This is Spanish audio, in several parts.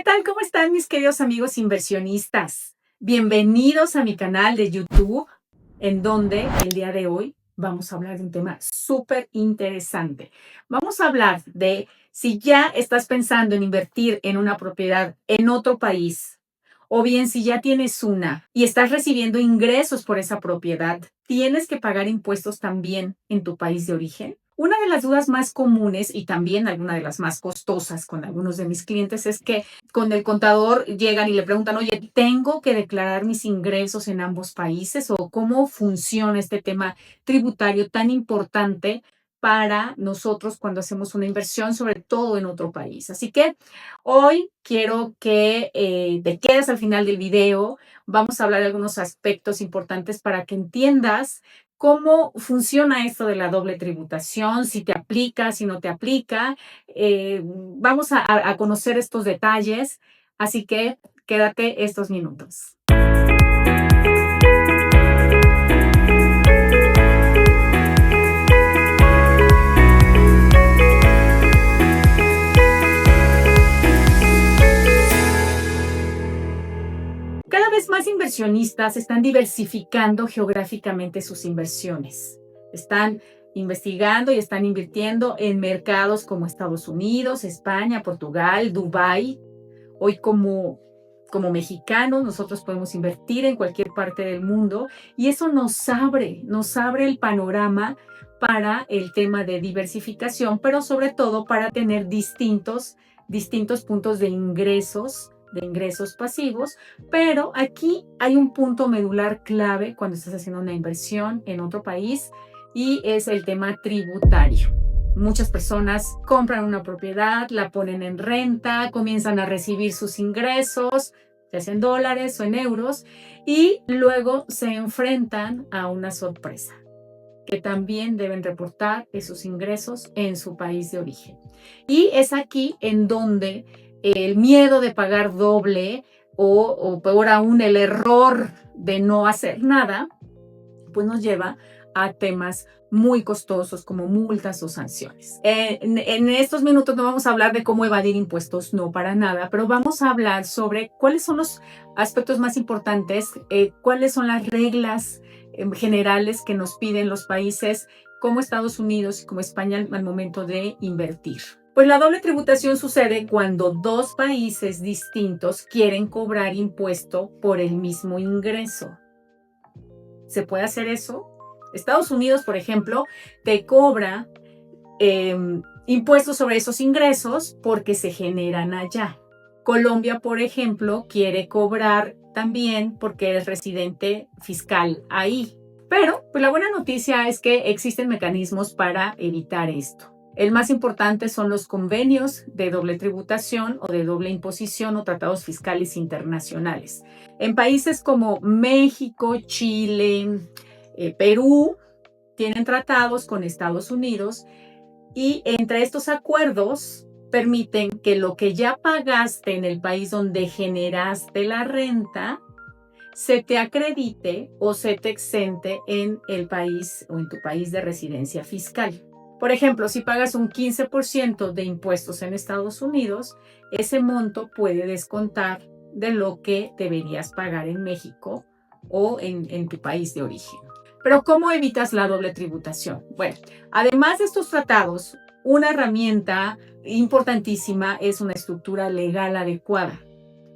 tal? ¿Cómo están mis queridos amigos inversionistas? Bienvenidos a mi canal de YouTube, en donde el día de hoy vamos a hablar de un tema súper interesante. Vamos a hablar de si ya estás pensando en invertir en una propiedad en otro país, o bien si ya tienes una y estás recibiendo ingresos por esa propiedad, ¿tienes que pagar impuestos también en tu país de origen? Una de las dudas más comunes y también alguna de las más costosas con algunos de mis clientes es que con el contador llegan y le preguntan, oye, ¿tengo que declarar mis ingresos en ambos países? ¿O cómo funciona este tema tributario tan importante para nosotros cuando hacemos una inversión, sobre todo en otro país? Así que hoy quiero que te quedes al final del video. Vamos a hablar de algunos aspectos importantes para que entiendas cómo funciona esto de la doble tributación, si te aplica, si no te aplica. Vamos a conocer estos detalles, así que quédate estos minutos. Cada vez más inversionistas están diversificando geográficamente sus inversiones. Están investigando y están invirtiendo en mercados como Estados Unidos, España, Portugal, Dubái. Hoy como mexicanos nosotros podemos invertir en cualquier parte del mundo y eso nos abre el panorama para el tema de diversificación, pero sobre todo para tener distintos puntos de ingresos pasivos. Pero aquí hay un punto medular clave cuando estás haciendo una inversión en otro país y es el tema tributario. Muchas personas compran una propiedad, la ponen en renta, comienzan a recibir sus ingresos, ya sea en dólares o en euros, y luego se enfrentan a una sorpresa, que también deben reportar esos ingresos en su país de origen. Y es aquí en donde el miedo de pagar doble o peor aún el error de no hacer nada, pues nos lleva a temas muy costosos como multas o sanciones. En estos minutos no vamos a hablar de cómo evadir impuestos, no para nada, pero vamos a hablar sobre cuáles son los aspectos más importantes, cuáles son las reglas generales que nos piden los países como Estados Unidos y como España al momento de invertir. Pues la doble tributación sucede cuando dos países distintos quieren cobrar impuesto por el mismo ingreso. ¿Se puede hacer eso? Estados Unidos, por ejemplo, te cobra impuestos sobre esos ingresos porque se generan allá. Colombia, por ejemplo, quiere cobrar también porque eres residente fiscal ahí. Pero pues la buena noticia es que existen mecanismos para evitar esto. El más importante son los convenios de doble tributación o de doble imposición o tratados fiscales internacionales. En países como México, Chile, Perú, tienen tratados con Estados Unidos y entre estos acuerdos permiten que lo que ya pagaste en el país donde generaste la renta se te acredite o se te exente en el país o en tu país de residencia fiscal. Por ejemplo, si pagas un 15% de impuestos en Estados Unidos, ese monto puede descontar de lo que deberías pagar en México o en tu país de origen. Pero ¿cómo evitas la doble tributación? Bueno, además de estos tratados, una herramienta importantísima es una estructura legal adecuada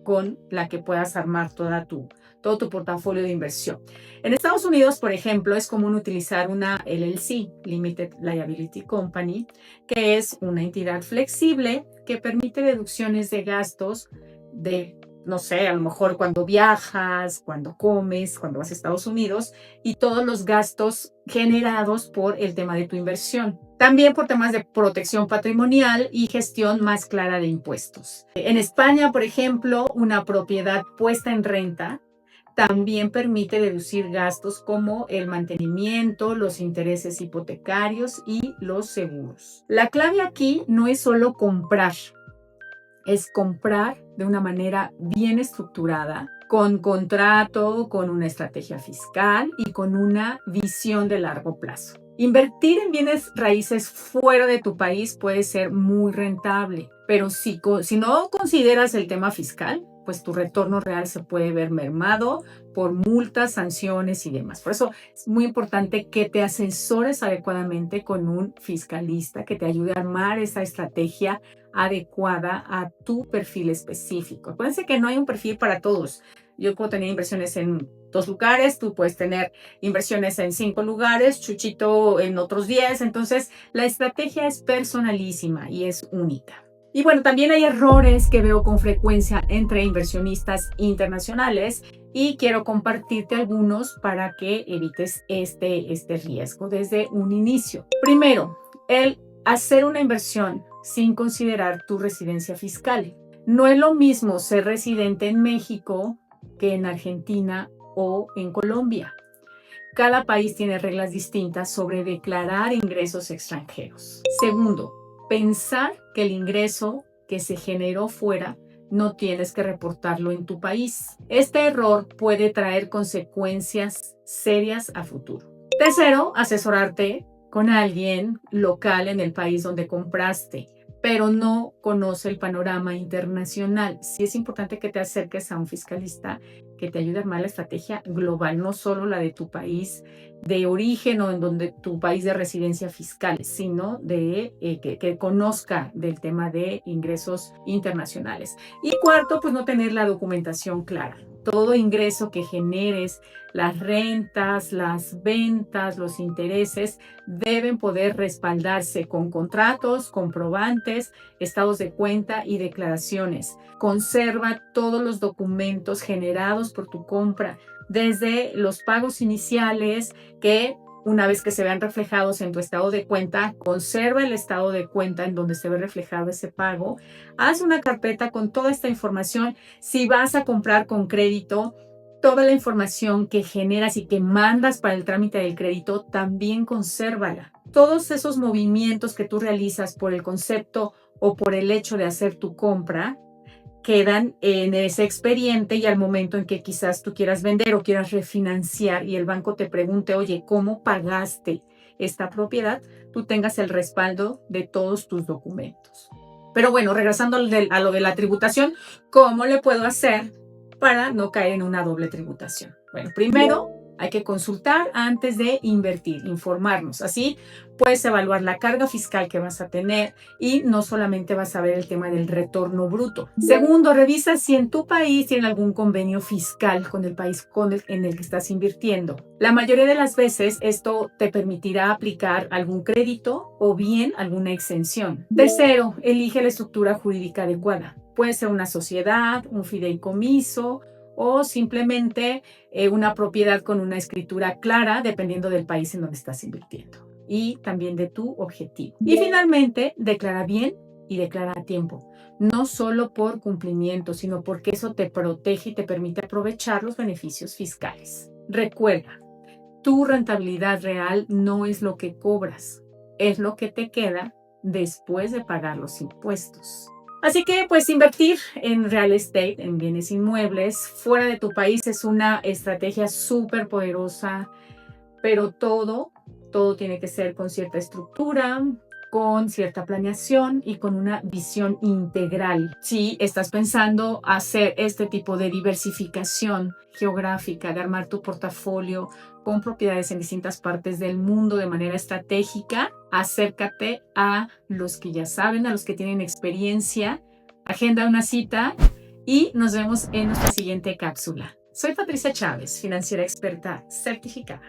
con la que puedas armar todo tu portafolio de inversión. En Estados Unidos, por ejemplo, es común utilizar una LLC, Limited Liability Company, que es una entidad flexible que permite deducciones de gastos de, no sé, a lo mejor cuando viajas, cuando comes, cuando vas a Estados Unidos y todos los gastos generados por el tema de tu inversión. También por temas de protección patrimonial y gestión más clara de impuestos. En España, por ejemplo, una propiedad puesta en renta también permite deducir gastos como el mantenimiento, los intereses hipotecarios y los seguros. La clave aquí no es solo comprar, es comprar de una manera bien estructurada, con contrato, con una estrategia fiscal y con una visión de largo plazo. Invertir en bienes raíces fuera de tu país puede ser muy rentable, pero si no consideras el tema fiscal, pues tu retorno real se puede ver mermado por multas, sanciones y demás. Por eso es muy importante que te asesores adecuadamente con un fiscalista que te ayude a armar esa estrategia adecuada a tu perfil específico. Acuérdense que no hay un perfil para todos. Yo puedo tener inversiones en 2 lugares, tú puedes tener inversiones en 5 lugares, Chuchito en otros 10. Entonces, la estrategia es personalísima y es única. Y bueno, también hay errores que veo con frecuencia entre inversionistas internacionales y quiero compartirte algunos para que evites este riesgo desde un inicio. Primero, el hacer una inversión sin considerar tu residencia fiscal. No es lo mismo ser residente en México que en Argentina o en Colombia. Cada país tiene reglas distintas sobre declarar ingresos extranjeros. Segundo, pensar que el ingreso que se generó fuera no tienes que reportarlo en tu país. Este error puede traer consecuencias serias a futuro. Tercero, asesorarte con alguien local en el país donde compraste, pero no conoce el panorama internacional. Sí es importante que te acerques a un fiscalista que te ayude a armar la estrategia global, no solo la de tu país de origen o en donde tu país de residencia fiscal, sino de que conozca del tema de ingresos internacionales. Y cuarto, pues no tener la documentación clara. Todo ingreso que generes, las rentas, las ventas, los intereses, deben poder respaldarse con contratos, comprobantes, estados de cuenta y declaraciones. Conserva todos los documentos generados por tu compra, desde los pagos iniciales que una vez que se vean reflejados en tu estado de cuenta, conserva el estado de cuenta en donde se ve reflejado ese pago. Haz una carpeta con toda esta información. Si vas a comprar con crédito, toda la información que generas y que mandas para el trámite del crédito, también consérvala. Todos esos movimientos que tú realizas por el concepto o por el hecho de hacer tu compra, quedan en ese expediente y al momento en que quizás tú quieras vender o quieras refinanciar y el banco te pregunte, oye, ¿cómo pagaste esta propiedad? Tú tengas el respaldo de todos tus documentos. Pero bueno, regresando a lo de la tributación, ¿cómo le puedo hacer para no caer en una doble tributación? Bueno, primero hay que consultar antes de invertir, informarnos. Así puedes evaluar la carga fiscal que vas a tener y no solamente vas a ver el tema del retorno bruto. Segundo, revisa si en tu país tiene algún convenio fiscal con el país en el que estás invirtiendo. La mayoría de las veces esto te permitirá aplicar algún crédito o bien alguna exención. Tercero, elige la estructura jurídica adecuada. Puede ser una sociedad, un fideicomiso o simplemente una propiedad con una escritura clara, dependiendo del país en donde estás invirtiendo y también de tu objetivo. Y finalmente, declara bien y declara a tiempo, no solo por cumplimiento, sino porque eso te protege y te permite aprovechar los beneficios fiscales. Recuerda, tu rentabilidad real no es lo que cobras, es lo que te queda después de pagar los impuestos. Así que, pues, invertir en real estate, en bienes inmuebles, fuera de tu país es una estrategia súper poderosa, pero todo tiene que ser con cierta estructura, con cierta planeación y con una visión integral. Si estás pensando hacer este tipo de diversificación geográfica, de armar tu portafolio con propiedades en distintas partes del mundo de manera estratégica, acércate a los que ya saben, a los que tienen experiencia, agenda una cita y nos vemos en nuestra siguiente cápsula. Soy Patricia Chávez, financiera experta certificada.